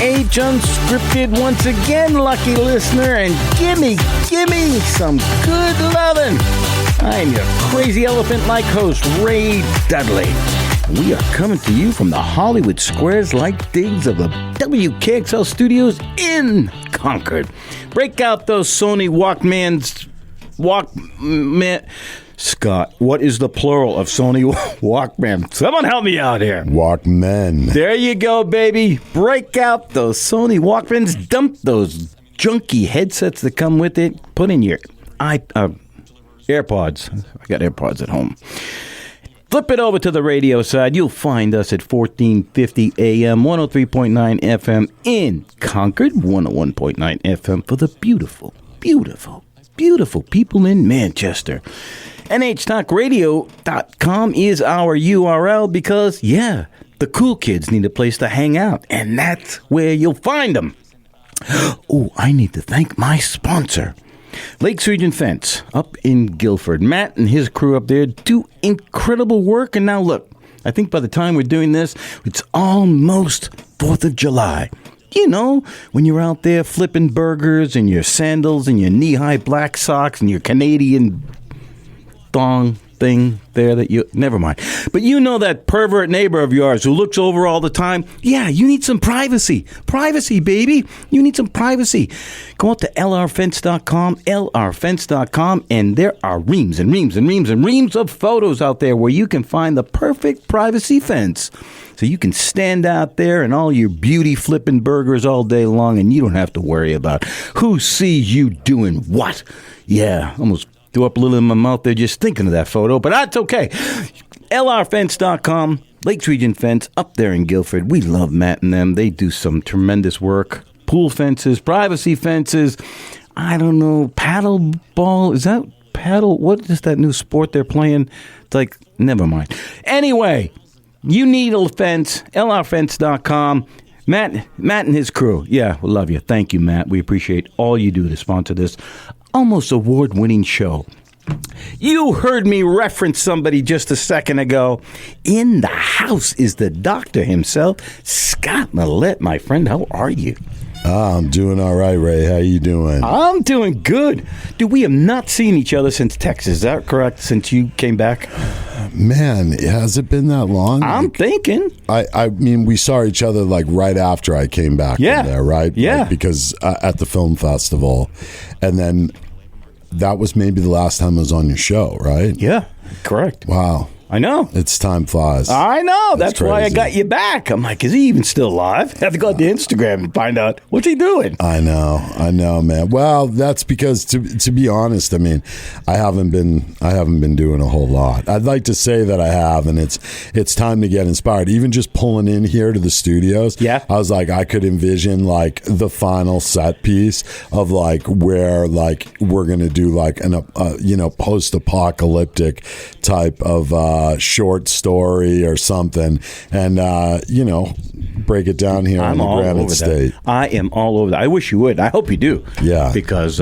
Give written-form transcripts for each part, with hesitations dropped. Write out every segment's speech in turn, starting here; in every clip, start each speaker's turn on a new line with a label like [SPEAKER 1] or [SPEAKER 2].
[SPEAKER 1] H Unscripted once again, lucky listener, and gimme some good lovin'. I'm your crazy elephant-like host, Ray Dudley. We are coming to you from the Hollywood Squares-like digs of the WKXL studios in Concord. Break out those Sony Walkman. Scott, what is the plural of Sony Walkman? Someone help me out here.
[SPEAKER 2] Walkmen. There
[SPEAKER 1] you go, baby. Break out those Sony Walkmans. Dump those junky headsets that come with it. Put in your AirPods. I got AirPods at home. Flip it over to the radio side. You'll find us at 1450 AM, 103.9 FM in Concord, 101.9 FM for the beautiful people in Manchester. NHTalkRadio.com is our URL because, the cool kids need a place to hang out, and that's where you'll find them. Oh, I need to thank my sponsor, Lakes Region Fence up in Guilford. Matt and his crew up there do incredible work, and now look, I think by the time we're doing this, it's almost 4th of July. You know, when you're out there flipping burgers in your sandals and your knee-high black socks and your Canadian thong thing there that you... Never mind. But you know that pervert neighbor of yours who looks over all the time? Yeah, you need some privacy. Privacy, baby. You need some privacy. Go out to lrfence.com, and there are reams and reams and reams and reams of photos out there where you can find the perfect privacy fence. So you can stand out there and all your beauty flipping burgers all day long, and you don't have to worry about who sees you doing what. Yeah, almost threw up a little in my mouth there just thinking of that photo, but that's okay. lrfence.com, Lakes Region Fence up there in Guilford. We love Matt and them. They do some tremendous work. Pool fences, privacy fences. I don't know, paddle ball. Is that paddle? What is that new sport they're playing? It's like, never mind. Anyway, you need a fence, lrfence.com. Matt and his crew. Yeah, we love you. Thank you, Matt. We appreciate all you do to sponsor this almost award-winning show. You heard me reference somebody just a second ago. In the house is the doctor himself, Scott Millette. My friend, how are you?
[SPEAKER 2] I'm doing all right, Ray. How you doing?
[SPEAKER 1] I'm doing good. Dude, we have not seen each other since Texas. Is that correct? Since you came back?
[SPEAKER 2] Man, has it been that long?
[SPEAKER 1] I'm thinking.
[SPEAKER 2] I mean, we saw each other like right after I came back from there, right?
[SPEAKER 1] Yeah.
[SPEAKER 2] Like, because at the film festival. And then that was maybe the last time I was on your show, right?
[SPEAKER 1] Yeah, correct.
[SPEAKER 2] Wow.
[SPEAKER 1] I know.
[SPEAKER 2] It's time flies.
[SPEAKER 1] I know. That's why I got you back. I'm like, is he even still alive? I have to go to Instagram and find out what's he doing.
[SPEAKER 2] I know, man. Well, that's because to be honest, I mean, I haven't been doing a whole lot. I'd like to say that I have, and it's time to get inspired. Even just pulling in here to the studios, I was like, I could envision like the final set piece of like where like we're gonna do like an post-apocalyptic type of short story or something, and break it down here on the Granite State.
[SPEAKER 1] I am all over that. I wish you would. I hope you do.
[SPEAKER 2] Yeah,
[SPEAKER 1] because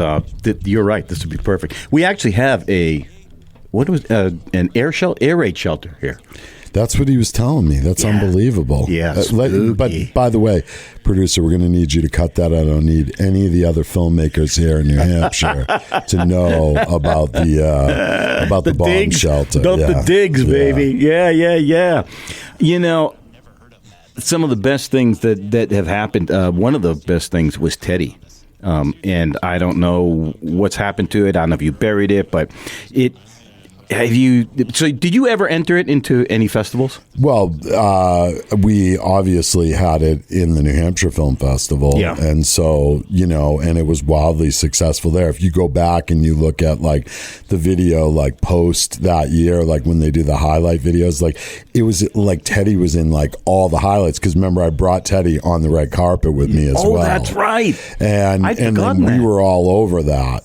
[SPEAKER 1] you're right. This would be perfect. We actually have an air raid shelter here.
[SPEAKER 2] That's what he was telling me. That's unbelievable.
[SPEAKER 1] Yeah,
[SPEAKER 2] but by the way, producer, we're going to need you to cut that. I don't need any of the other filmmakers here in New Hampshire to know about the bomb
[SPEAKER 1] digs.
[SPEAKER 2] shelter.
[SPEAKER 1] The digs, baby. Yeah. You know, some of the best things that have happened. One of the best things was Teddy. And I don't know what's happened to it. I don't know if you buried it, but it. So did you ever enter it into any festivals?
[SPEAKER 2] Well, we obviously had it in the New Hampshire Film Festival.
[SPEAKER 1] Yeah.
[SPEAKER 2] And so, and it was wildly successful there. If you go back and you look at like the video, like post that year, like when they do the highlight videos, like it was like Teddy was in like all the highlights. Cause remember I brought Teddy on the red carpet with me as well.
[SPEAKER 1] Oh, that's right.
[SPEAKER 2] And then we were all over that,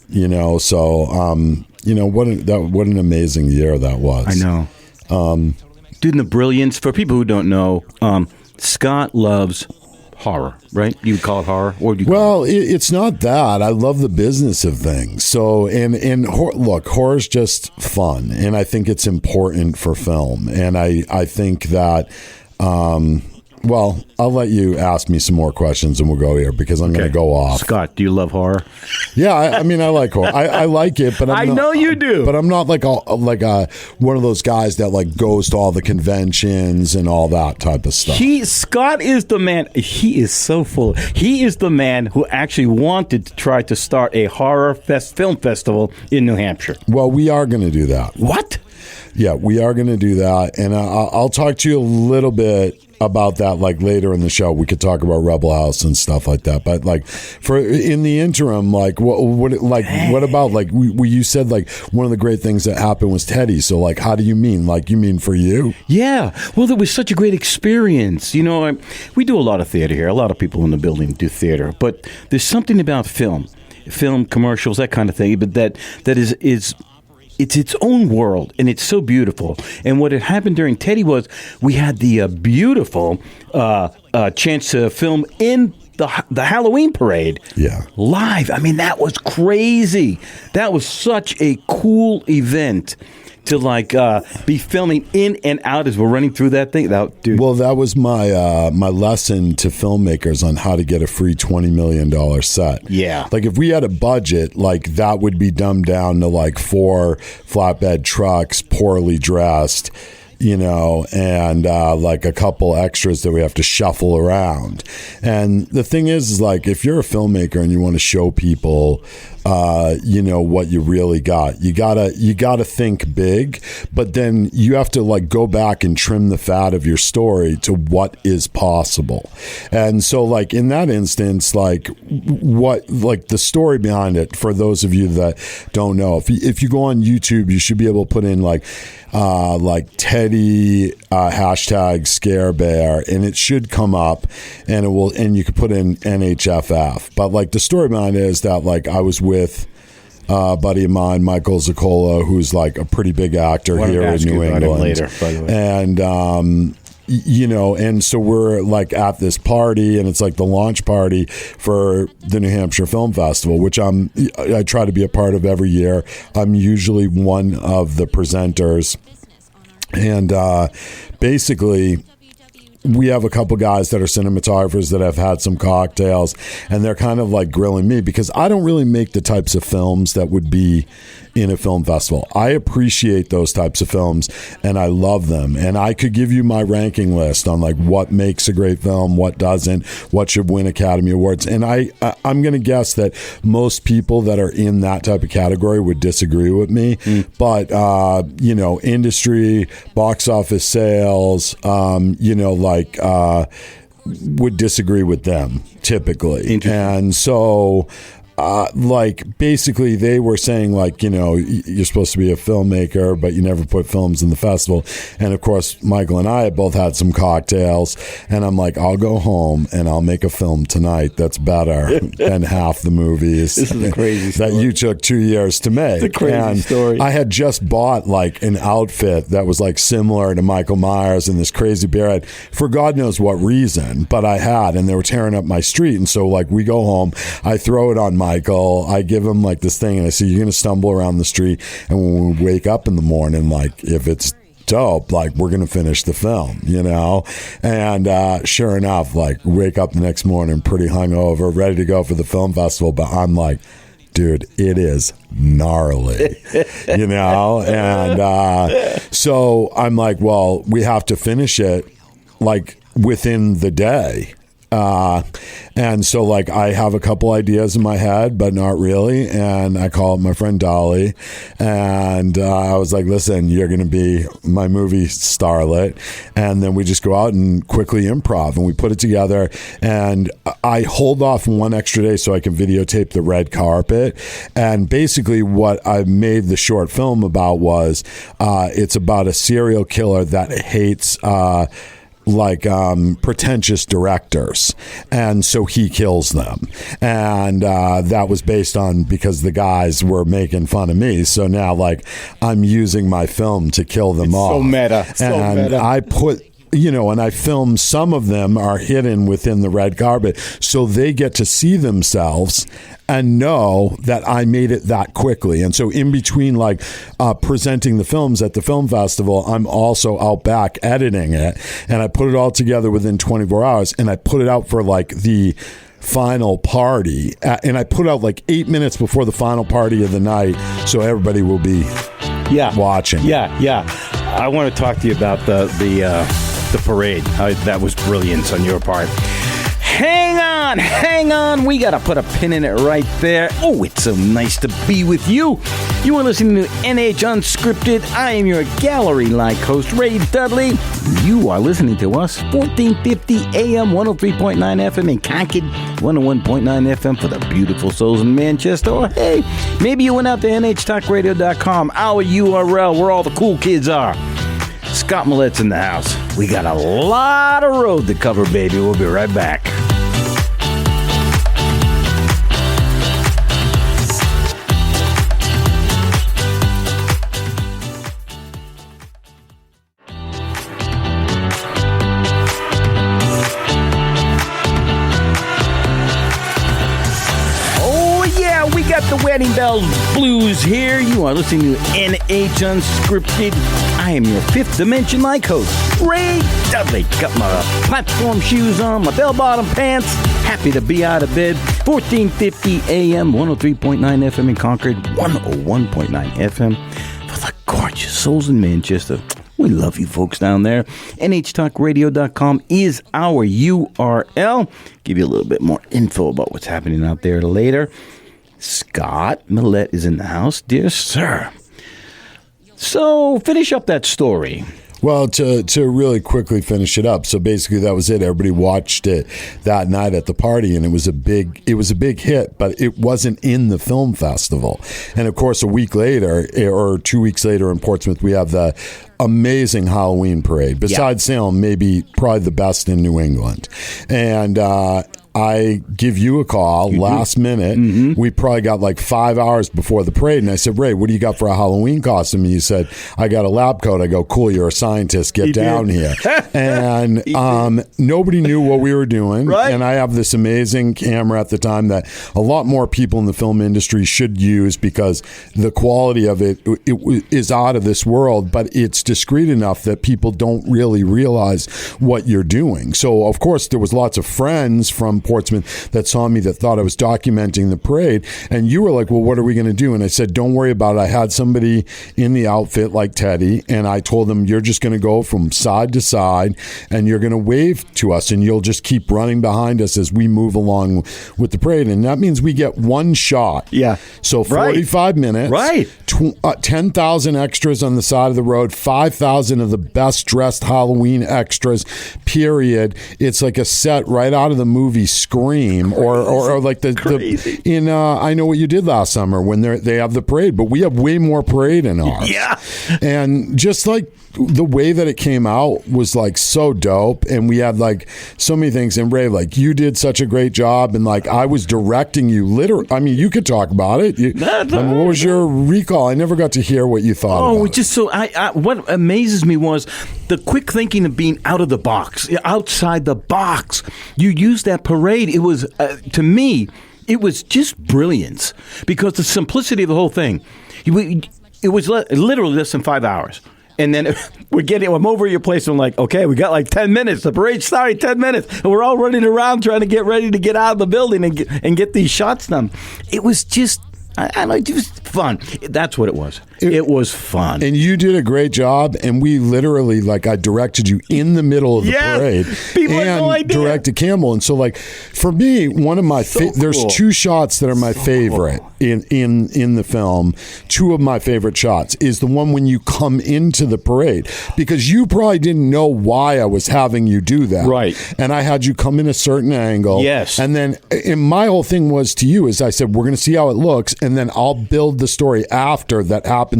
[SPEAKER 2] so, what an amazing year that was.
[SPEAKER 1] I know. Dude, and the brilliance, for people who don't know, Scott loves horror, right? You would call it horror? Or do you
[SPEAKER 2] it's not that. I love the business of things. So, look, horror's just fun, and I think it's important for film. And I think that, Well, I'll let you ask me some more questions and we'll go here because I'm going to go off.
[SPEAKER 1] Scott, do you love horror?
[SPEAKER 2] Yeah, I mean, I like horror. I like it, but
[SPEAKER 1] I know you do.
[SPEAKER 2] But I'm not like one of those guys that like goes to all the conventions and all that type of stuff.
[SPEAKER 1] Scott is the man. He is so full. He is the man who actually wanted to try to start a horror film festival in New Hampshire.
[SPEAKER 2] Well, we are going to do that.
[SPEAKER 1] What?
[SPEAKER 2] Yeah, we are going to do that, and I'll talk to you a little bit about that like later in the show. We could talk about Rebel House and stuff like that, but like for in the interim, like what about like you said like one of the great things that happened was Teddy. So like, how do you mean? Like you mean for you?
[SPEAKER 1] Yeah. Well, it was such a great experience. You know, we do a lot of theater here. A lot of people in the building do theater, but there's something about film commercials, that kind of thing. But that is. It's its own world, and it's so beautiful. And what had happened during Teddy was we had the beautiful chance to film in the Halloween parade live. I mean, that was crazy. That was such a cool event to like be filming in and out as we're running through that thing. Dude.
[SPEAKER 2] Well, that was my my lesson to filmmakers on how to get a free $20 million set.
[SPEAKER 1] Yeah.
[SPEAKER 2] Like if we had a budget, like that would be dumbed down to like 4 flatbed trucks, poorly dressed, you know, and like a couple extras that we have to shuffle around. And the thing is like if you're a filmmaker and you want to show people you know what you really got, you gotta think big, but then you have to like go back and trim the fat of your story to what is possible. And so like in that instance, like what like the story behind it, for those of you that don't know, if you go on YouTube, you should be able to put in like Teddy hashtag Scare Bear, and it should come up, and it will, and you could put in NHFF. But like the story behind it is that like I was with a buddy of mine, Michael Ziccola, who's like a pretty big actor here in New England.
[SPEAKER 1] Later, by the way.
[SPEAKER 2] And you know, and so we're like at this party, and it's like the launch party for the New Hampshire Film Festival, which I try to be a part of every year. I'm usually one of the presenters, and basically we have a couple guys that are cinematographers that have had some cocktails, and they're kind of like grilling me because I don't really make the types of films that would be in a film festival. I appreciate those types of films and I love them, and I could give you my ranking list on like what makes a great film, what doesn't, what should win Academy Awards, and I'm going to guess that most people that are in that type of category would disagree with me. But you know, industry, box office sales, you know, like would disagree with them typically. And so like basically they were saying like, you know, you're supposed to be a filmmaker, but you never put films in the festival. And of course, Michael and I both had some cocktails, and I'm like, I'll go home and I'll make a film tonight that's better than half the movies.
[SPEAKER 1] This is a crazy story
[SPEAKER 2] that you took 2 years to make.
[SPEAKER 1] It's a crazy story.
[SPEAKER 2] I had just bought like an outfit that was like similar to Michael Myers and this crazy beard for God knows what reason, but I had, and they were tearing up my street. And so like we go home, I throw it on Michael, I give him like this thing, and I say, you're gonna stumble around the street, and when we wake up in the morning, like if it's dope, like we're gonna finish the film, you know. And sure enough, like wake up the next morning pretty hungover, ready to go for the film festival, but I'm like, dude, it is gnarly, you know. And so I'm like, well, we have to finish it like within the day. And so like I have a couple ideas in my head, but not really. And I called my friend Dolly, and I was like, listen, you're going to be my movie starlet. And then we just go out and quickly improv, and we put it together. And I hold off one extra day so I can videotape the red carpet. And basically what I made the short film about was it's about a serial killer that hates like pretentious directors, and so he kills them. And that was based on because the guys were making fun of me, so now like I'm using my film to kill them off.
[SPEAKER 1] So meta.
[SPEAKER 2] And I put and I film some of them are hidden within the red carpet, so they get to see themselves and know that I made it that quickly. And so in between presenting the films at the film festival, I'm also out back editing it, and I put it all together within 24 hours, and I put it out for the final party, and I put out 8 minutes before the final party of the night, so everybody will be watching.
[SPEAKER 1] Yeah. I want to talk to you about the parade. That was brilliance on your part. Hang on. We got to put a pin in it right there. Oh, it's so nice to be with you. You are listening to NH Unscripted. I am your gallery-like host, Ray Dudley. You are listening to us, 1450 AM, 103.9 FM in Concord, 101.9 FM for the beautiful souls in Manchester. Or, hey, maybe you went out to nhtalkradio.com, our URL, where all the cool kids are. Scott Millette's in the house. We got a lot of road to cover, baby. We'll be right back. The Wedding Bells Blues here. You are listening to NH Unscripted. I am your fifth dimension like host, Ray Dudley. Got my platform shoes on, my bell-bottom pants. Happy to be out of bed. 1450 AM, 103.9 FM in Concord, 101.9 FM for the gorgeous souls in Manchester. We love you folks down there. NHTalkRadio.com is our URL. Give you a little bit more info about what's happening out there later. Scott Millette is in the house, dear sir. So, finish up that story.
[SPEAKER 2] Well, to really quickly finish it up, so basically that was it. Everybody watched it that night at the party, and it was a big hit, but it wasn't in the film festival. And of course, a week later, or 2 weeks later in Portsmouth, we have the amazing Halloween parade. Besides Salem, probably the best in New England. And I give you a call last minute. Mm-hmm. We probably got 5 hours before the parade. And I said, Ray, what do you got for a Halloween costume? And you said, I got a lab coat. I go, cool, you're a scientist. Get down here. And nobody knew what we were doing.
[SPEAKER 1] Right.
[SPEAKER 2] And I have this amazing camera at the time that a lot more people in the film industry should use because the quality of it is out of this world, but it's discreet enough that people don't really realize what you're doing. So, of course, there was lots of friends from Portsmouth that saw me that thought I was documenting the parade, and you were like, well, what are we going to do? And I said, don't worry about it. I had somebody in the outfit like Teddy, and I told them, you're just going to go from side to side and you're going to wave to us, and you'll just keep running behind us as we move along with the parade. And that means we get one shot.
[SPEAKER 1] Yeah.
[SPEAKER 2] So 45 minutes.
[SPEAKER 1] Right.
[SPEAKER 2] 10,000 extras on the side of the road, 5,000 of the best dressed Halloween extras, period. It's like a set right out of the movie Scream, or like the in I Know What You Did Last Summer when they have the parade, but we have way more parade in ours.
[SPEAKER 1] Yeah.
[SPEAKER 2] And just the way that it came out was so dope, and we had so many things. And Ray, you did such a great job, and I was directing you literally. I mean, you could talk about it. What was your recall? I never got to hear what you thought.
[SPEAKER 1] Oh, just so what amazes me was the quick thinking of being out of the box, outside the box. You used that parade. It was to me, it was just brilliance because the simplicity of the whole thing. It was literally less than 5 hours. And then I'm over at your place, and I'm like, okay, we got 10 minutes. The parade's starting 10 minutes. And we're all running around trying to get ready to get out of the building and get these shots done. It was just, it was fun. That's what it was. It was fun.
[SPEAKER 2] And you did a great job, and we literally, I directed you in the middle of the parade.
[SPEAKER 1] People had no idea.
[SPEAKER 2] Directed Campbell. And so, for me, one of my there's two shots that are my favorite in the film. Two of my favorite shots is the one when you come into the parade, because you probably didn't know why I was having you do that.
[SPEAKER 1] Right.
[SPEAKER 2] And I had you come in a certain angle.
[SPEAKER 1] Yes.
[SPEAKER 2] And then my whole thing was to you is I said, we're going to see how it looks, and then I'll build the story after that happens,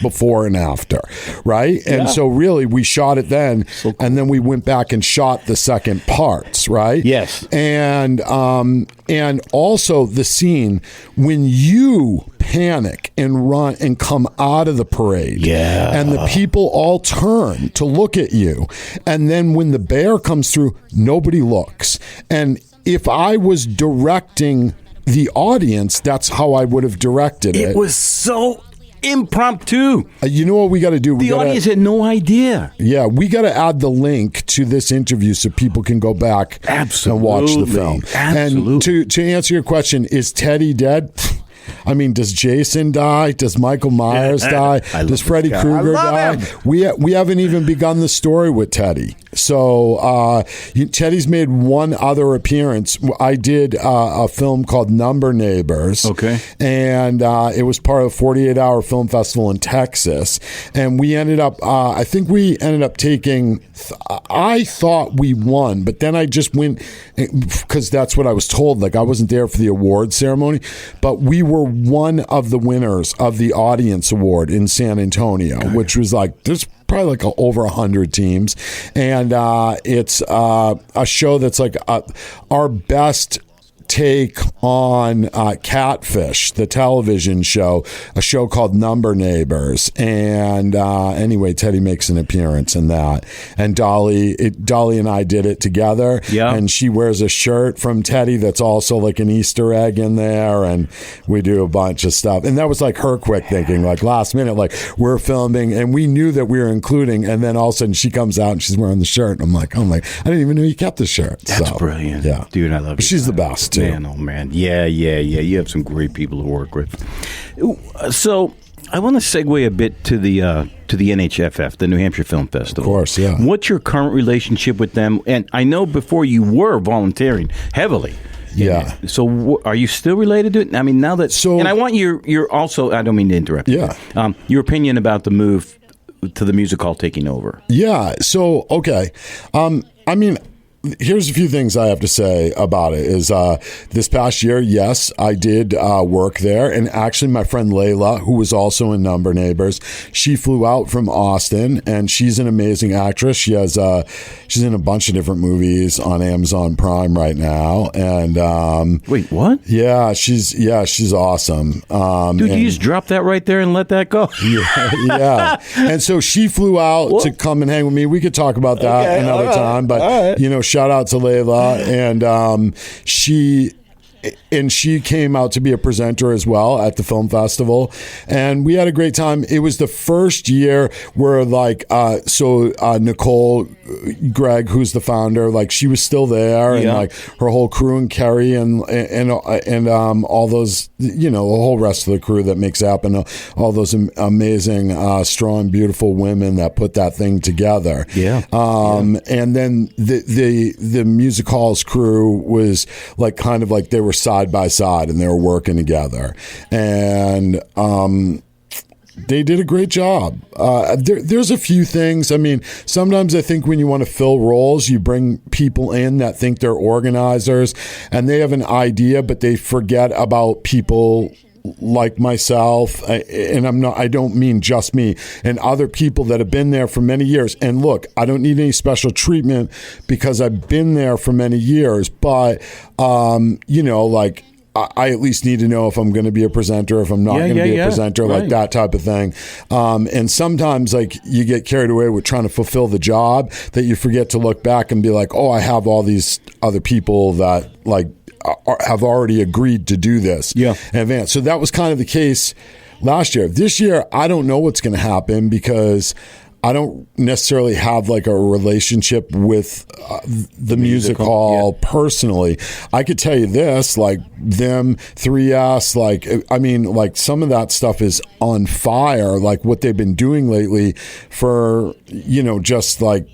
[SPEAKER 2] before and after, right? And so really we shot it then, and then we went back and shot the second parts, right?
[SPEAKER 1] Yes.
[SPEAKER 2] And also the scene when you panic and run and come out of the parade.
[SPEAKER 1] Yeah.
[SPEAKER 2] And the people all turn to look at you. And then when the bear comes through, nobody looks. And if I was directing the audience, that's how I would have directed it.
[SPEAKER 1] It was so impromptu.
[SPEAKER 2] You know what we got to do?
[SPEAKER 1] The audience had no idea.
[SPEAKER 2] Yeah, we got to add the link to this interview so people can go back and watch the film.
[SPEAKER 1] Absolutely.
[SPEAKER 2] And to answer your question, is Teddy dead? I mean, does Jason die? Does Michael Myers die? Does Freddy Krueger die? We haven't even begun the story with Teddy. So Teddy's made one other appearance. I did a film called Number Neighbors.
[SPEAKER 1] Okay.
[SPEAKER 2] And it was part of a 48-hour film festival in Texas. And we ended up, I think we ended up taking, I thought we won, but then I just went, because that's what I was told. Like, I wasn't there for the award ceremony, but we were one of the winners of the audience award in San Antonio, which was like, there's probably like over 100 teams. And it's a show that's like our best take on Catfish, the television show, a show called Number Neighbors. And anyway, Teddy makes an appearance in that. And Dolly and I did it together.
[SPEAKER 1] Yeah.
[SPEAKER 2] And she wears a shirt from Teddy that's also like an Easter egg in there. And we do a bunch of stuff. And that was like her quick thinking, like last minute, like we're filming and we knew that we were including. And then all of a sudden she comes out and she's wearing the shirt. And I'm like, I didn't even know you kept the shirt.
[SPEAKER 1] That's brilliant.
[SPEAKER 2] Yeah.
[SPEAKER 1] Dude, I love you.
[SPEAKER 2] She's the best too.
[SPEAKER 1] Man, oh man. Yeah. You have some great people to work with. So I want to segue a bit to the NHFF, the New Hampshire Film Festival.
[SPEAKER 2] Of course, yeah.
[SPEAKER 1] What's your current relationship with them? And I know before you were volunteering heavily.
[SPEAKER 2] Yeah.
[SPEAKER 1] So are you still related to it? I mean, now that... and I want your also... I don't mean to interrupt.
[SPEAKER 2] Yeah.
[SPEAKER 1] Your opinion about the move to the music hall taking over.
[SPEAKER 2] Yeah. So, okay. I mean... Here's a few things I have to say about it is this past year, yes, I did work there. And actually, my friend Layla, who was also in Number Neighbors, she flew out from Austin and she's an amazing actress. She's in a bunch of different movies on Amazon Prime right now. And
[SPEAKER 1] wait, what?
[SPEAKER 2] Yeah, she's awesome.
[SPEAKER 1] Dude, you just drop that right there and let that go.
[SPEAKER 2] Yeah. And so she flew out to come and hang with me. We could talk about that another time, but shout out to Layla, and she came out to be a presenter as well at the film festival, and we had a great time. It was the first year where Nicole Gregg, who's the founder, like she was still there, and like her whole crew, and Kerry and all those, the whole rest of the crew that makes happen, all those amazing, strong, beautiful women that put that thing together. And then the music hall's crew was like kind of like they were side by side and they were working together, and they did a great job. There's a few things. I mean, sometimes I think when you want to fill roles, you bring people in that think they're organizers and they have an idea, but they forget about people like myself, and I don't mean just me, and other people that have been there for many years. And look, I don't need any special treatment because I've been there for many years, but like I at least need to know if I'm going to be a presenter, if I'm not going to be a presenter, like that type of thing. And sometimes like you get carried away with trying to fulfill the job that you forget to look back and be like, oh, I have all these other people that like have already agreed to do this in advance. So that was kind of the case last year. This year, I don't know what's going to happen because I don't necessarily have like a relationship with the music hall personally. I could tell you this, like them, 3S, like, I mean, like some of that stuff is on fire, like what they've been doing lately for, just like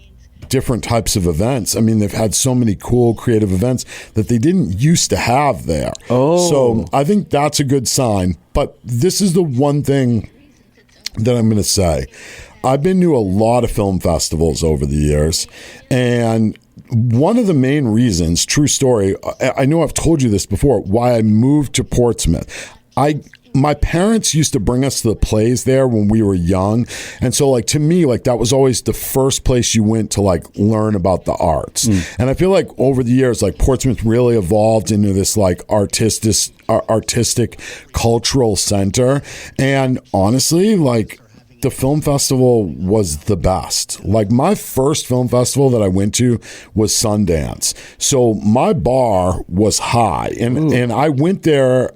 [SPEAKER 2] different types of events. I mean, they've had so many cool creative events that they didn't used to have there. So I think that's a good sign. But this is the one thing that I'm going to say. I've been to a lot of film festivals over the years, and one of the main reasons, true story, I know I've told you this before, why I moved to Portsmouth. my parents used to bring us to the plays there when we were young. And so like to me, like that was always the first place you went to like learn about the arts. And I feel like over the years, like Portsmouth really evolved into this like artistic cultural center. And honestly, like the film festival was the best. Like my first film festival that I went to was Sundance. So my bar was high. And I went there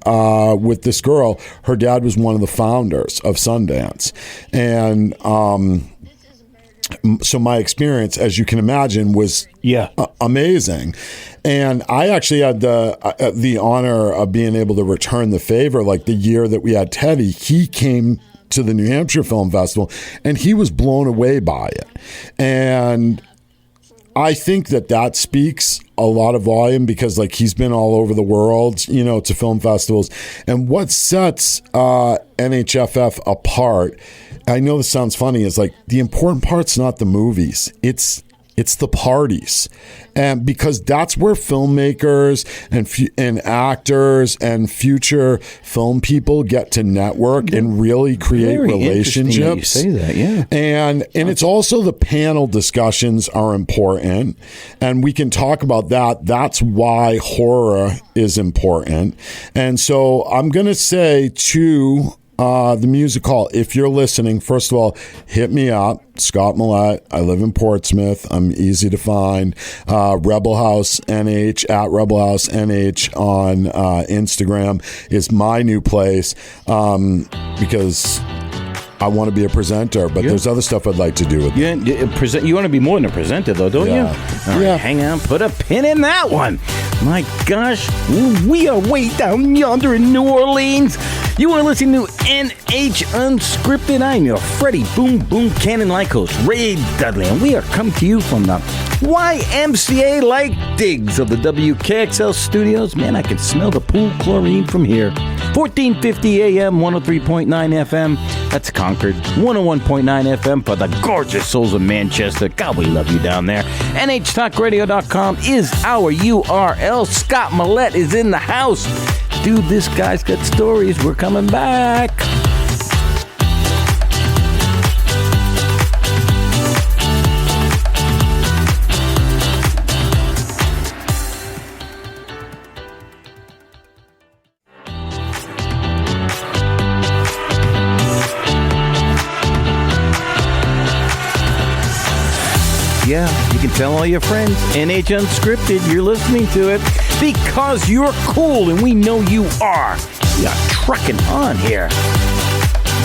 [SPEAKER 2] with this girl. Her dad was one of the founders of Sundance. And so my experience, as you can imagine, was amazing. And I actually had the honor of being able to return the favor. Like the year that we had Teddy, he came to the New Hampshire Film Festival, and he was blown away by it. And I think that speaks a lot of volume because like he's been all over the world, you know, to film festivals. And what sets NHFF apart, I know this sounds funny, is like the important part's not the movies. It's the parties, and because that's where filmmakers and actors and future film people get to network and really create relationships.
[SPEAKER 1] That you say that, yeah.
[SPEAKER 2] And it's also the panel discussions are important, and we can talk about that. That's why horror is important. And so I'm going to say to the Music Hall, if you're listening, first of all, hit me up. Scott Millette. I live in Portsmouth. I'm easy to find. Rebel House NH at Rebel House NH on Instagram is my new place because I want to be a presenter, but there's other stuff I'd like to do with it.
[SPEAKER 1] You want to be more than a presenter, though, don't you? All right, hang on. Put a pin in that one. My gosh, we are way down yonder in New Orleans. You are listening to NH Unscripted. I'm your Freddie Boom Boom Cannon-like host, Ray Dudley, and we are coming to you from the YMCA-like digs of the WKXL studios. Man, I can smell the pool chlorine from here. 1450 AM, 103.9 FM. That's Concord. 101.9 FM for the gorgeous souls of Manchester. God, we love you down there. NHTalkRadio.com is our URL. Scott Millette is in the house. Dude, this guy's got stories. We're coming back. Yeah, you can tell all your friends. NH Unscripted, you're listening to it because you're cool, and we know you are. We are trucking on here.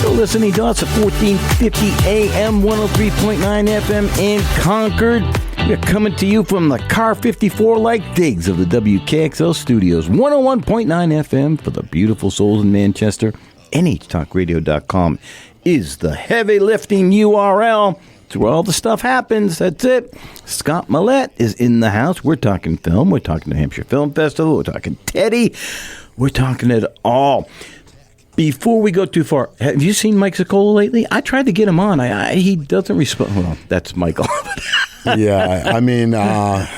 [SPEAKER 1] You're listening to us at 1450 AM, 103.9 FM in Concord. We're coming to you from the Car 54-like digs of the WKXL studios. 101.9 FM for the beautiful souls in Manchester. NHTalkRadio.com is the heavy lifting URL. It's where all the stuff happens. That's it. Scott Millette is in the house. We're talking film. We're talking New Hampshire Film Festival. We're talking Teddy. We're talking it all. Before we go too far, have you seen Mike Ziccola lately? I tried to get him on. He doesn't respond. Well, that's Michael.
[SPEAKER 2] Yeah, I mean, I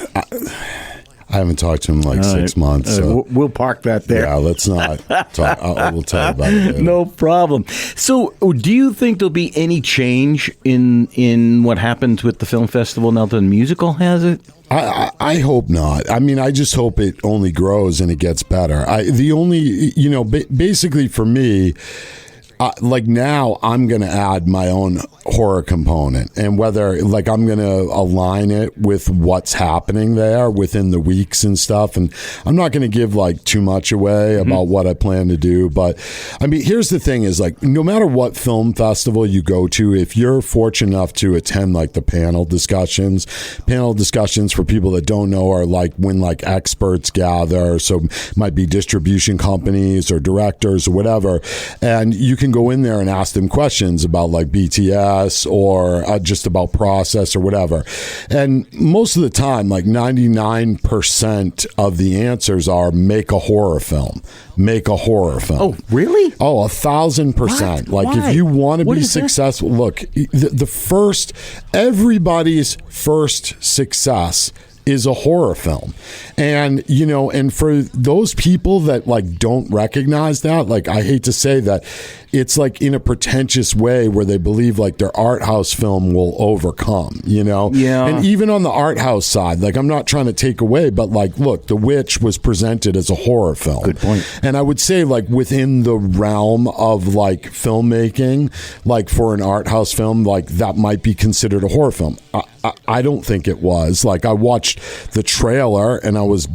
[SPEAKER 2] haven't talked to him in 6 months. So.
[SPEAKER 1] We'll park that there.
[SPEAKER 2] Yeah, let's not talk. We'll talk about it later.
[SPEAKER 1] No problem. So, do you think there'll be any change in what happens with the film festival now that the musical has it?
[SPEAKER 2] I hope not. I mean, I just hope it only grows and it gets better. Basically for me, like now I'm going to add my own horror component, and whether like I'm going to align it with what's happening there within the weeks and stuff. And I'm not going to give like too much away about what I plan to do. But I mean, here's the thing is like, no matter what film festival you go to, if you're fortunate enough to attend like the panel discussions for people that don't know are like when like experts gather. So it might be distribution companies or directors or whatever. And you can go in there and ask them questions about like BTS or just about process or whatever. And most of the time, like 99% of the answers are make a horror film. Make a horror film.
[SPEAKER 1] Oh, really?
[SPEAKER 2] Oh, 1,000%. Like
[SPEAKER 1] Why?
[SPEAKER 2] if you want to be
[SPEAKER 1] is
[SPEAKER 2] successful, look, everybody's first success is a horror film. And, you know, and for those people that like don't recognize that, like, I hate to say that, it's like in a pretentious way where they believe like their art house film will overcome, you know?
[SPEAKER 1] Yeah.
[SPEAKER 2] And even on the art house side, like, I'm not trying to take away, but like, look, The Witch was presented as a horror film.
[SPEAKER 1] Good point.
[SPEAKER 2] And I would say like within the realm of like filmmaking, like for an art house film, like that might be considered a horror film. I don't think it was. Like, I watched the trailer and I was,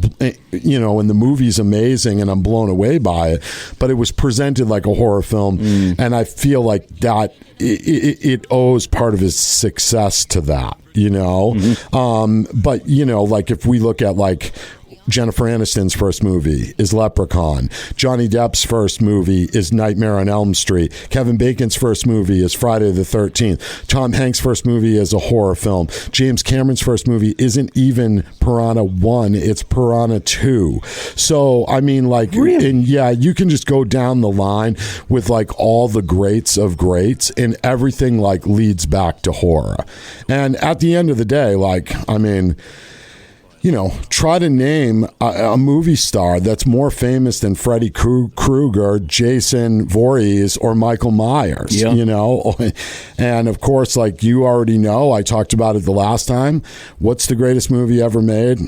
[SPEAKER 2] you know, and the movie's amazing and I'm blown away by it, but it was presented like a horror film. And I feel like that it owes part of its success to that, you know? But, you know, like if we look at like Jennifer Aniston's first movie is Leprechaun. Johnny Depp's first movie is Nightmare on Elm Street. Kevin Bacon's first movie is Friday the 13th. Tom Hanks' first movie is a horror film. James Cameron's first movie isn't even Piranha 1, it's Piranha 2. So, I mean, like,
[SPEAKER 1] really?
[SPEAKER 2] And yeah, you can just go down the line with like all the greats of greats, and everything like leads back to horror. And at the end of the day, like, I mean, you know, try to name a movie star that's more famous than Freddy Krueger, Jason Voorhees, or Michael Myers, you know? And of course, like you already know, I talked about it the last time. What's the greatest movie ever made?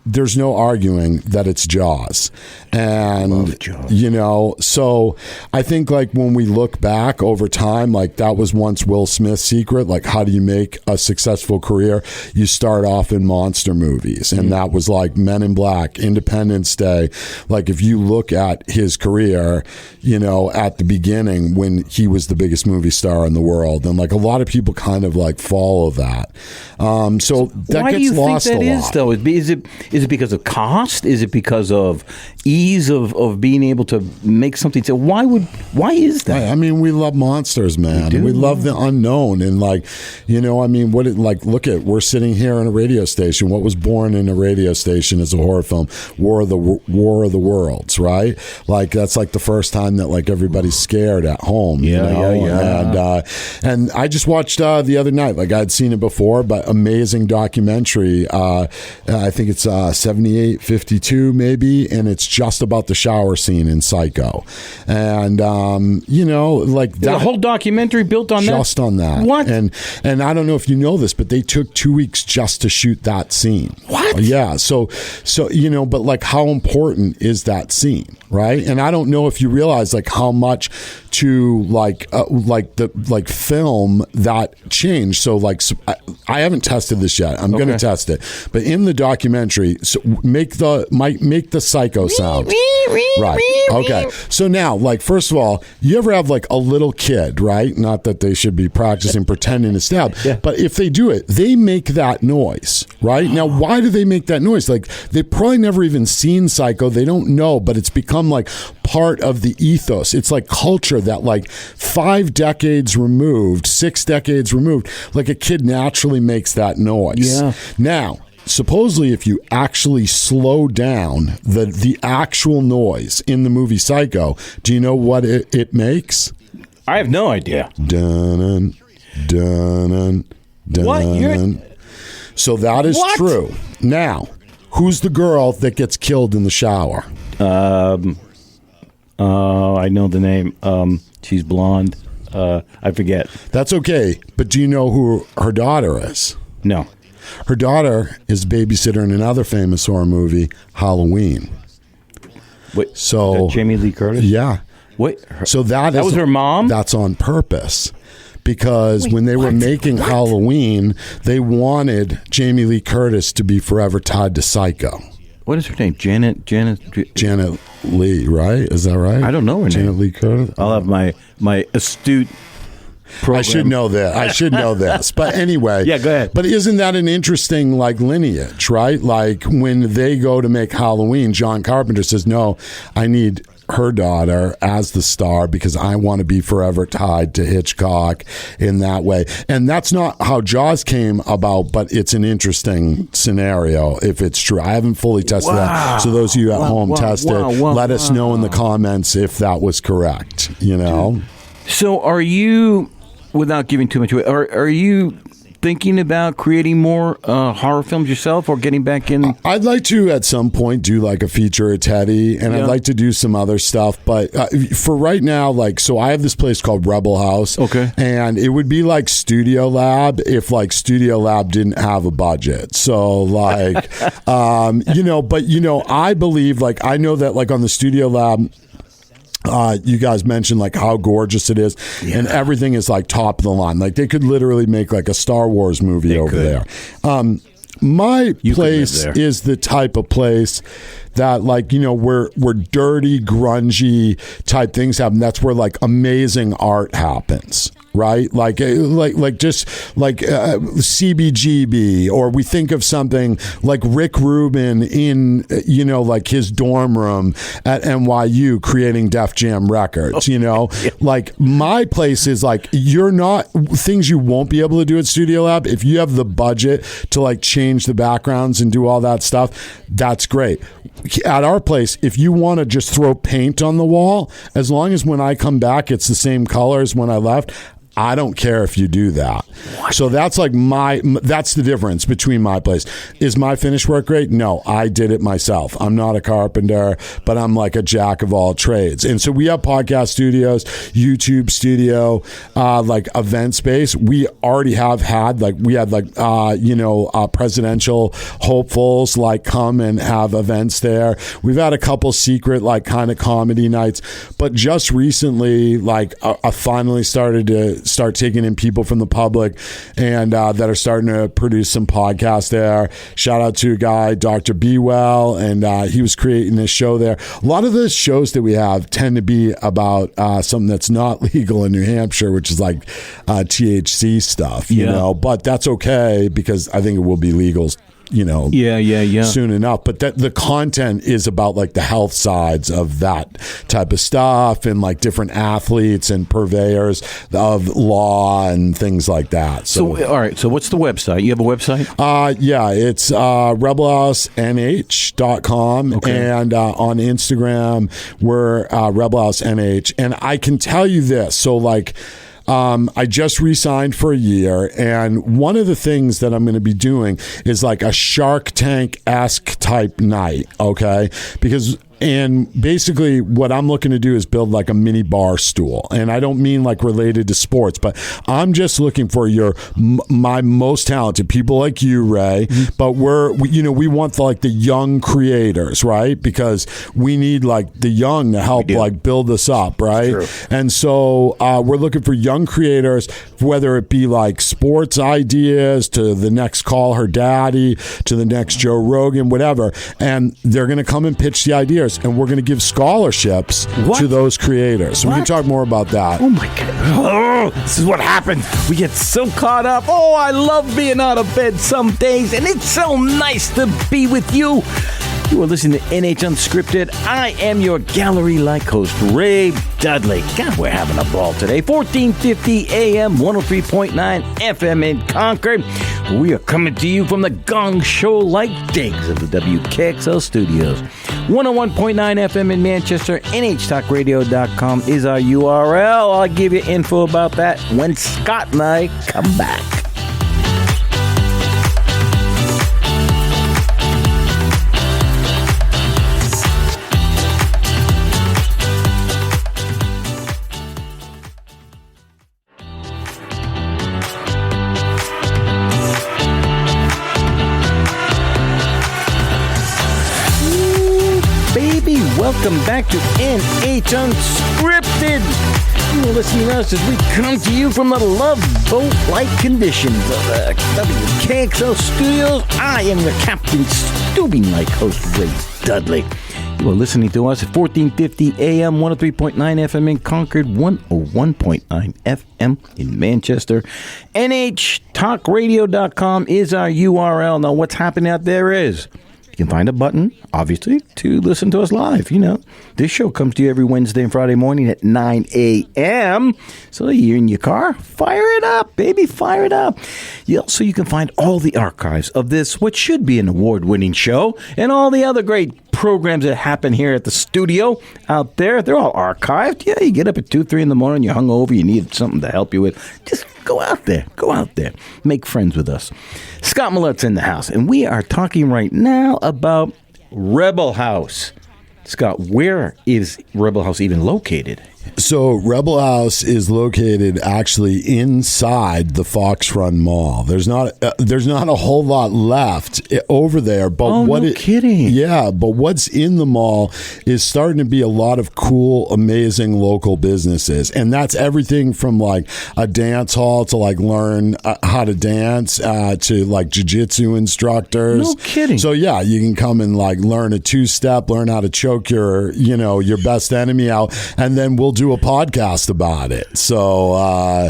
[SPEAKER 2] There's no arguing that it's Jaws. And, Jaws. You know, so I think like when we look back over time, like that was once Will Smith's secret. Like, how do you make a successful career? You start off in monster movies. And that was like Men in Black, Independence Day. Like, if you look at his career, you know, at the beginning when he was the biggest movie star in the world, and like a lot of people kind of like follow that. So that
[SPEAKER 1] why
[SPEAKER 2] gets
[SPEAKER 1] do you
[SPEAKER 2] lost
[SPEAKER 1] think that
[SPEAKER 2] a lot.
[SPEAKER 1] is, though? Is it because of cost? Is it because of ease of being able to make something? So why is that?
[SPEAKER 2] I mean, we love monsters, man. We love the unknown, and like, you know, I mean, we're sitting here in a radio station. What was born in a radio station is a horror film, War of the Worlds, right? Like, that's like the first time that like everybody's scared at home. Yeah. And I just watched the other night. Like, I'd seen it before, but amazing documentary. I think it's 7852 maybe, and it's just about the shower scene in Psycho. And you know, like that,
[SPEAKER 1] the whole documentary built on
[SPEAKER 2] just on that.
[SPEAKER 1] What?
[SPEAKER 2] And I don't know if you know this, but they took 2 weeks just to shoot that scene.
[SPEAKER 1] What?
[SPEAKER 2] Yeah. So you know, but like, how important is that scene, right? And I don't know if you realize like how much to like film that changed. So like, I haven't tested this yet. I'm going to test it. But in the documentary, so make the Psycho sound. Right. Okay. So now, like, first of all, you ever have like a little kid, right? Not that they should be practicing pretending to stab, but if they do it, they make that noise, right? Now, why do they make that noise? Like, they've probably never even seen Psycho. They don't know, but it's become like part of the ethos. It's like culture that like 5 decades removed, 6 decades removed, like a kid naturally makes that noise.
[SPEAKER 1] Yeah.
[SPEAKER 2] Now, supposedly, if you actually slow down the actual noise in the movie Psycho, do you know what it makes?
[SPEAKER 1] I have no idea.
[SPEAKER 2] Dun, dun, dun,
[SPEAKER 1] What?
[SPEAKER 2] So that is true. Now, who's the girl that gets killed in the shower?
[SPEAKER 1] I know the name. She's blonde. I forget.
[SPEAKER 2] That's okay. But do you know who her daughter is?
[SPEAKER 1] No.
[SPEAKER 2] Her daughter is babysitter in another famous horror movie, Halloween.
[SPEAKER 1] Wait,
[SPEAKER 2] so
[SPEAKER 1] Jamie Lee Curtis?
[SPEAKER 2] Yeah.
[SPEAKER 1] Wait,
[SPEAKER 2] so that
[SPEAKER 1] was her mom?
[SPEAKER 2] That's on purpose. Because when they were making Halloween, they wanted Jamie Lee Curtis to be forever tied to Psycho.
[SPEAKER 1] What is her name? Janet
[SPEAKER 2] Lee, right? Is that right?
[SPEAKER 1] I don't know her name.
[SPEAKER 2] Janet Lee Curtis?
[SPEAKER 1] I'll have my astute program.
[SPEAKER 2] I should know that. I should know this. But anyway.
[SPEAKER 1] Yeah, go ahead.
[SPEAKER 2] But isn't that an interesting like lineage, right? Like when they go to make Halloween, John Carpenter says, no, I need her daughter as the star because I want to be forever tied to Hitchcock in that way. And that's not how Jaws came about, but it's an interesting scenario if it's true. I haven't fully tested that. So those of you at home test it. Let us know in the comments if that was correct, you know?
[SPEAKER 1] So are you, without giving too much away, are you thinking about creating more horror films yourself or getting back in?
[SPEAKER 2] I'd like to at some point do like a feature at Teddy, and I'd like to do some other stuff. But for right now, like, so I have this place called Rebel House.
[SPEAKER 1] Okay.
[SPEAKER 2] And it would be like Studio Lab if like Studio Lab didn't have a budget. So like, I believe, like, I know that like on the Studio Lab, you guys mentioned like how gorgeous it is, and everything is like top of the line. Like they could literally make like a Star Wars movie over there. My place is the type of place that, like, where dirty, grungy type things happen. That's where like amazing art happens. Right, like CBGB, or we think of something like Rick Rubin in like his dorm room at NYU creating Def Jam records. Like my place is like, you're not things you won't be able to do at Studio Lab. If you have the budget to like change the backgrounds and do all that stuff, that's great. At our place, if you want to just throw paint on the wall, as long as when I come back it's the same color as when I left, I don't care if you do that. So that's like that's the difference between my place. Is my finish work great? No, I did it myself. I'm not a carpenter, but I'm like a jack of all trades. And so we have podcast studios, YouTube studio, like event space. We already have had, like, we had like, presidential hopefuls like come and have events there. We've had a couple secret like kind of comedy nights, but just recently, like I finally started to start taking in people from the public and that are starting to produce some podcasts there. Shout out to a guy, Dr. Bewell, and he was creating this show there. A lot of the shows that we have tend to be about something that's not legal in New Hampshire, which is like THC stuff, you know, but that's okay because I think it will be legal soon enough. But that the content is about like the health sides of that type of stuff, and like different athletes and purveyors of law and things like that. So
[SPEAKER 1] all right, so what's the website? You have a website?
[SPEAKER 2] It's rebelhousenh.com, and on Instagram we're rebelhousenh. And I can tell you this, so like I just re-signed for a year, and one of the things that I'm going to be doing is like a Shark Tank-esque type night, okay? And basically what I'm looking to do is build like a mini bar stool. And I don't mean like related to sports, but I'm just looking for my most talented people like you, Ray. But we want like the young creators, right? Because we need like the young to help like build us up, right? True. And so we're looking for young creators, whether it be like sports ideas to the next Call Her Daddy to the next Joe Rogan, whatever. And they're going to come and pitch the ideas. And we're going to give scholarships to those creators. So we can talk more about that.
[SPEAKER 1] Oh, my God. Oh, this is what happens. We get so caught up. Oh, I love being out of bed some days, and it's so nice to be with you. You are listening to NH Unscripted. I am your gallery-like host, Ray Dudley. God, we're having a ball today. 1450 AM, 103.9 FM in Concord. We are coming to you from the Gong Show-like digs of the WKXL studios. 101.9 FM in Manchester. NHTalkRadio.com is our URL. I'll give you info about that when Scott and I come back. Welcome back to NH Unscripted. You are listening to us as we come to you from the Love Boat-like conditions of the WKXL studios. I am your Captain Stubing-like host, Ray Dudley. You are listening to us at 1450 AM, 103.9 FM in Concord, 101.9 FM in Manchester. NHTalkRadio.com is our URL. Now, what's happening out there is you can find a button, obviously, to listen to us live. You know, this show comes to you every Wednesday and Friday morning at 9 a.m. So you're in your car, fire it up, baby, fire it up. You can find all the archives of this, what should be an award-winning show, and all the other great programs that happen here at the studio out there. They're all archived. Yeah, you get up at 2, 3 in the morning, you're hungover, you need something to help you with. Just go out there. Go out there. Make friends with us. Scott Millette's in the house, and we are talking right now about Rebel House. Scott, where is Rebel House even located?
[SPEAKER 2] So Rebel House is located actually inside the Fox Run Mall. There's not a whole lot left over there, but
[SPEAKER 1] kidding.
[SPEAKER 2] Yeah, but what's in the mall is starting to be a lot of cool, amazing local businesses, and that's everything from like a dance hall to like learn how to dance to like jiu-jitsu instructors.
[SPEAKER 1] No kidding.
[SPEAKER 2] So yeah, you can come and like learn a 2-step, learn how to choke your best enemy out, and then we'll do a podcast about it. So,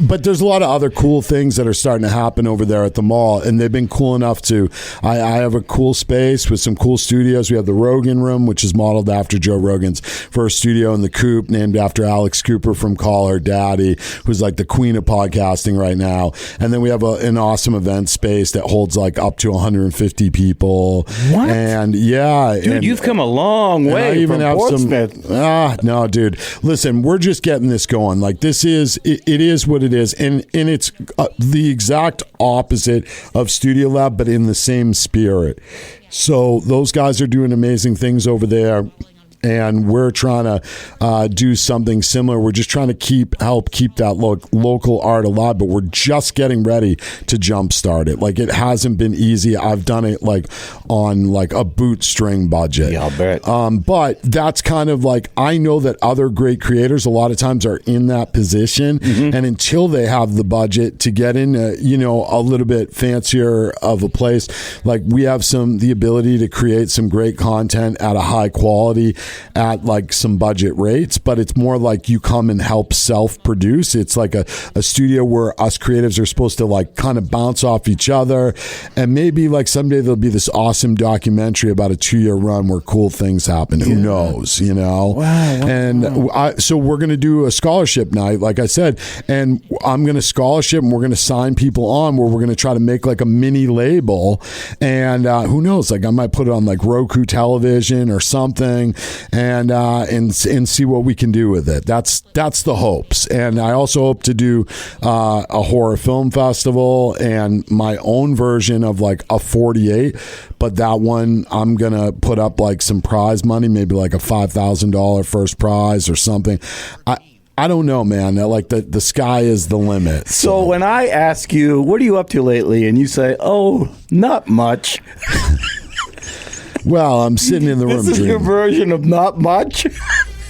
[SPEAKER 2] but there's a lot of other cool things that are starting to happen over there at the mall, and they've been cool enough to, I have a cool space with some cool studios. We have the Rogan Room, which is modeled after Joe Rogan's first studio, in the Coop, named after Alex Cooper from Call Her Daddy, who's like the queen of podcasting right now. And then we have an awesome event space that holds like up to 150 people.
[SPEAKER 1] What?
[SPEAKER 2] And yeah.
[SPEAKER 1] Dude, you've come a long way from Portsmouth.
[SPEAKER 2] No, dude. Listen, we're just getting this going. Like it is what it is, and it's the exact opposite of Studio Lab, but in the same spirit. So those guys are doing amazing things over there, and we're trying to do something similar. We're just trying to help keep that local art alive, but we're just getting ready to jumpstart it. Like, it hasn't been easy. I've done it like on like a bootstring budget.
[SPEAKER 1] Yeah, I'll bet.
[SPEAKER 2] But that's kind of like, I know that other great creators a lot of times are in that position, and until they have the budget to get in a little bit fancier of a place, like we have the ability to create some great content at a high quality at like some budget rates, but it's more like you come and help self-produce. It's like a studio where us creatives are supposed to like kind of bounce off each other, and maybe like someday there'll be this awesome documentary about a 2-year run where cool things happen. Who knows, Wow. And so we're going to do a scholarship night, like I said, and I'm going to scholarship, and we're going to sign people on where we're going to try to make like a mini label, and who knows, like I might put it on like Roku television or something, and see what we can do with it. That's the hopes. And I also hope to do a horror film festival and my own version of like a 48, but that one I'm gonna put up like some prize money, maybe like a $5,000 first prize or something. I don't know, man. Like the sky is the limit.
[SPEAKER 1] So when I ask you, what are you up to lately? And you say, oh, not much.
[SPEAKER 2] Well, I'm sitting in the room.
[SPEAKER 1] This is your version of not much.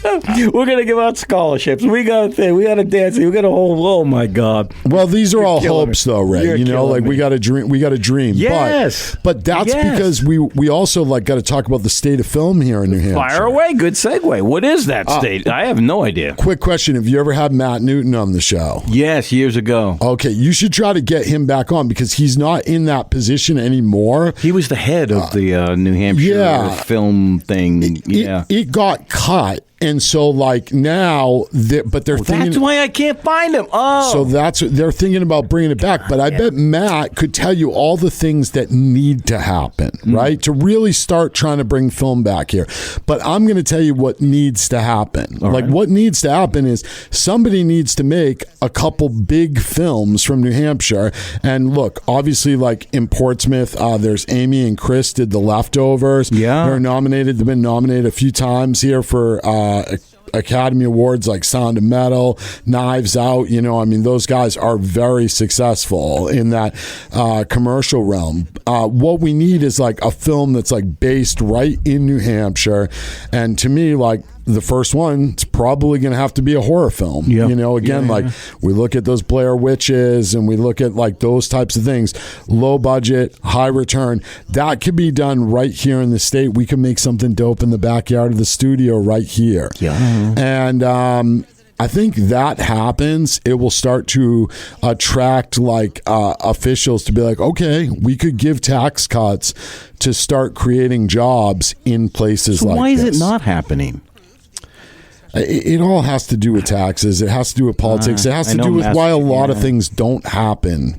[SPEAKER 1] We're gonna give out scholarships. We got a thing. We got a dancing. We got a whole. Oh my God!
[SPEAKER 2] Well, these are all hopes, though, Ray. We got a dream. We got a dream.
[SPEAKER 1] Yes,
[SPEAKER 2] but that's because we also like got to talk about the state of film here in New Hampshire.
[SPEAKER 1] Fire away. Good segue. What is that state? I have no idea.
[SPEAKER 2] Quick question: have you ever had Matt Newton on the show?
[SPEAKER 1] Yes, years ago.
[SPEAKER 2] Okay, you should try to get him back on because he's not in that position anymore.
[SPEAKER 1] He was the head of the New Hampshire film thing.
[SPEAKER 2] It got cut. And so, like now, but they're thinking.
[SPEAKER 1] That's why I can't find him. Oh,
[SPEAKER 2] so they're thinking about bringing it back. But I bet Matt could tell you all the things that need to happen, right, to really start trying to bring film back here. But I'm going to tell you what needs to happen. What needs to happen is somebody needs to make a couple big films from New Hampshire. And look, obviously, like in Portsmouth, there's Amy and Chris did The Leftovers.
[SPEAKER 1] Yeah,
[SPEAKER 2] they're nominated. They've been nominated a few times here for Academy Awards like Sound of Metal, Knives Out. Those guys are very successful in that commercial realm. What we need is like a film that's like based right in New Hampshire, and to me, like the first one, it's probably going to have to be a horror film. Like we look at those Blair Witches and we look at like those types of things, low budget, high return. That could be done right here in the state. We can make something dope in the backyard of the studio right here.
[SPEAKER 1] Yeah.
[SPEAKER 2] And I think that happens, it will start to attract like officials to be like, okay, we could give tax cuts to start creating jobs in places like this.
[SPEAKER 1] Why is it not happening?
[SPEAKER 2] It all has to do with taxes. It has to do with politics. It has to do with why a lot of things don't happen,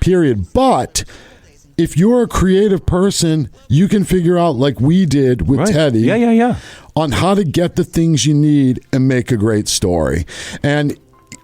[SPEAKER 2] period. But if you're a creative person, you can figure out, like we did with Teddy.
[SPEAKER 1] Yeah.
[SPEAKER 2] On how to get the things you need and make a great story. And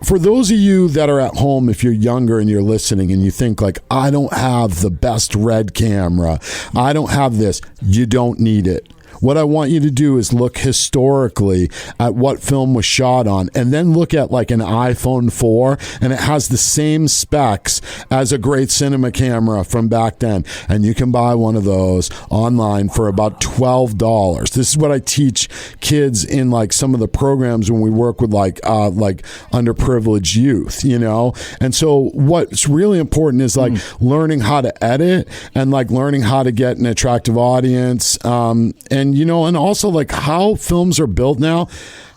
[SPEAKER 2] for those of you that are at home, if you're younger and you're listening and you think like, I don't have the best red camera, I don't have this, you don't need it. What I want you to do is look historically at what film was shot on, and then look at like an iPhone 4, and it has the same specs as a great cinema camera from back then. And you can buy one of those online for about $12. This is what I teach kids in like some of the programs when we work with like underprivileged youth, you know? And so what's really important is like learning how to edit and like learning how to get an attractive audience, and you know, and also like how films are built now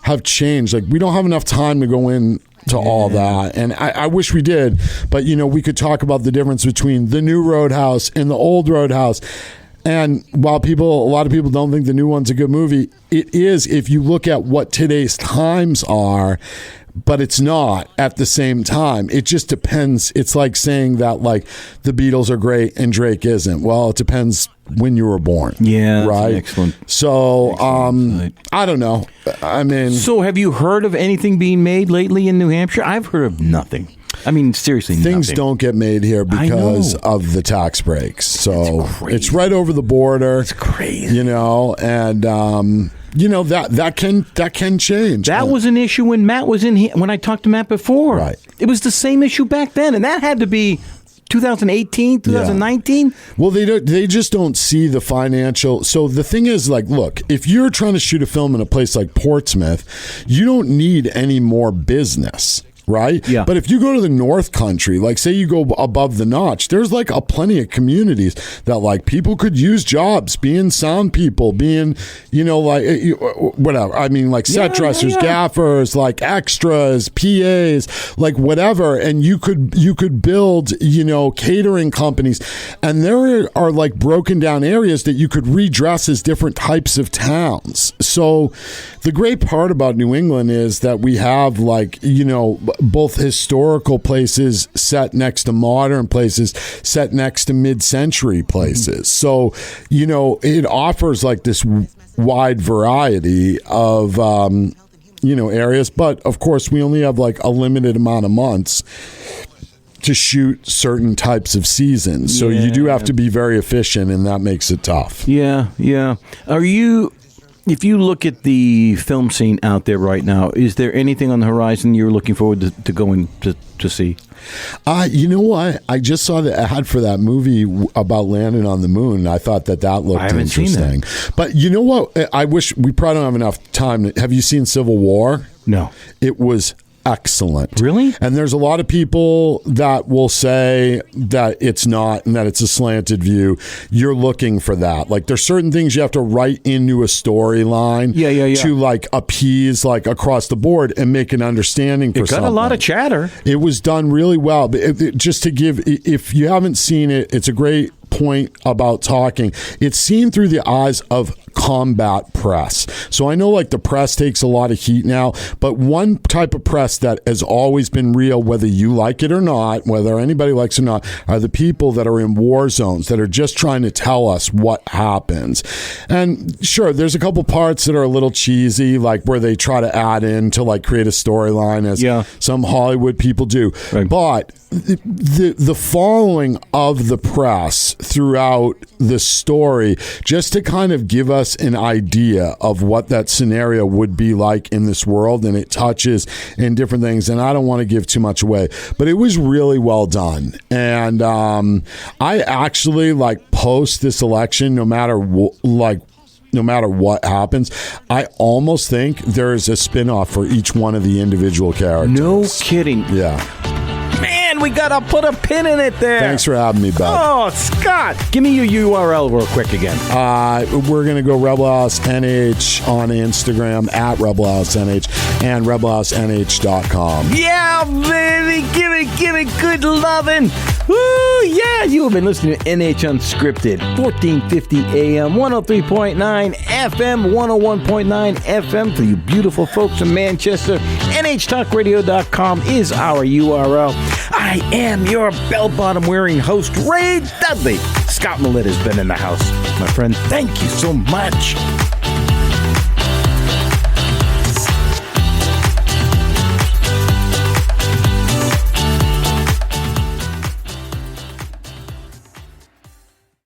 [SPEAKER 2] have changed. Like we don't have enough time to go in to all that, and I wish we did, but you know, we could talk about the difference between the new Roadhouse and the old Roadhouse. And while a lot of people don't think the new one's a good movie, it is if you look at what today's times are. But it's not at the same time. It just depends. It's like saying that like the Beatles are great and Drake isn't. Well, it depends when you were born.
[SPEAKER 1] Yeah,
[SPEAKER 2] right.
[SPEAKER 1] Excellent.
[SPEAKER 2] So I don't know. I mean,
[SPEAKER 1] so have you heard of anything being made lately in New Hampshire? I've heard of nothing. I mean, seriously,
[SPEAKER 2] things
[SPEAKER 1] nothing.
[SPEAKER 2] don't get made here because of the tax breaks. So it's right over the border.
[SPEAKER 1] It's crazy,
[SPEAKER 2] you know, and. You know, that can change.
[SPEAKER 1] That was an issue when Matt was in here, when I talked to Matt before.
[SPEAKER 2] Right.
[SPEAKER 1] It was the same issue back then, and that had to be 2018, 2019.
[SPEAKER 2] Yeah. Well, they just don't see the financial. So the thing is, like, look, if you're trying to shoot a film in a place like Portsmouth, you don't need any more business. Right?
[SPEAKER 1] Yeah.
[SPEAKER 2] But if you go to the North Country, like say you go above the notch, there's like a plenty of communities that like people could use jobs, being sound people, being, you know, like whatever. I mean, like set dressers, gaffers, like extras, PAs, like whatever. And you could build, you know, catering companies. And there are like broken down areas that you could redress as different types of towns. So the great part about New England is that we have like, you know, both historical places set next to modern places, set next to mid-century places. So, you know, it offers like this wide variety of, you know, areas. But of course, we only have like a limited amount of months to shoot certain types of seasons. So you do have to be very efficient, and that makes it tough.
[SPEAKER 1] Yeah. If you look at the film scene out there right now, is there anything on the horizon you're looking forward to going to see?
[SPEAKER 2] You know what? I just saw the ad for that movie about landing on the moon. I thought that looked interesting.
[SPEAKER 1] Seen that.
[SPEAKER 2] But you know what? I wish we probably don't have enough time. Have you seen Civil War?
[SPEAKER 1] No.
[SPEAKER 2] It was excellent.
[SPEAKER 1] Really?
[SPEAKER 2] And there's a lot of people that will say that it's not and that it's a slanted view. You're looking for that. Like there's certain things you have to write into a storyline to like appease like across the board and make an understanding for something.
[SPEAKER 1] It got a lot of chatter.
[SPEAKER 2] It was done really well. But just to give, if you haven't seen it, it's a great point about talking. It's seen through the eyes of combat press. So I know like the press takes a lot of heat now, but one type of press that has always been real, whether you like it or not, whether anybody likes it or not, are the people that are in war zones that are just trying to tell us what happens. And sure, there's a couple parts that are a little cheesy, like where they try to add in to like create a storyline as some Hollywood people do. Right. But the following of the press throughout the story, just to kind of give us an idea of what that scenario would be like in this world, and it touches in different things, and I don't want to give too much away, but it was really well done. And I actually like post this election, no matter what happens, I almost think there's a spin-off for each one of the individual characters.
[SPEAKER 1] No kidding.
[SPEAKER 2] Yeah.
[SPEAKER 1] Man, we got to put a pin in it there.
[SPEAKER 2] Thanks for having me, bud.
[SPEAKER 1] Oh, Scott, give me your URL real quick again.
[SPEAKER 2] We're going to go Rebel House NH on Instagram, at Rebel House NH, and rebelhousenh.com.
[SPEAKER 1] Yeah, baby. Give it good loving. Woo, yeah. You have been listening to NH Unscripted, 1450 AM, 103.9 FM, 101.9 FM for you beautiful folks in Manchester. NHTalkRadio.com is our URL. I am your bell-bottom wearing host, Ray Dudley. Scott Millette has been in the house. My friend, thank you so much.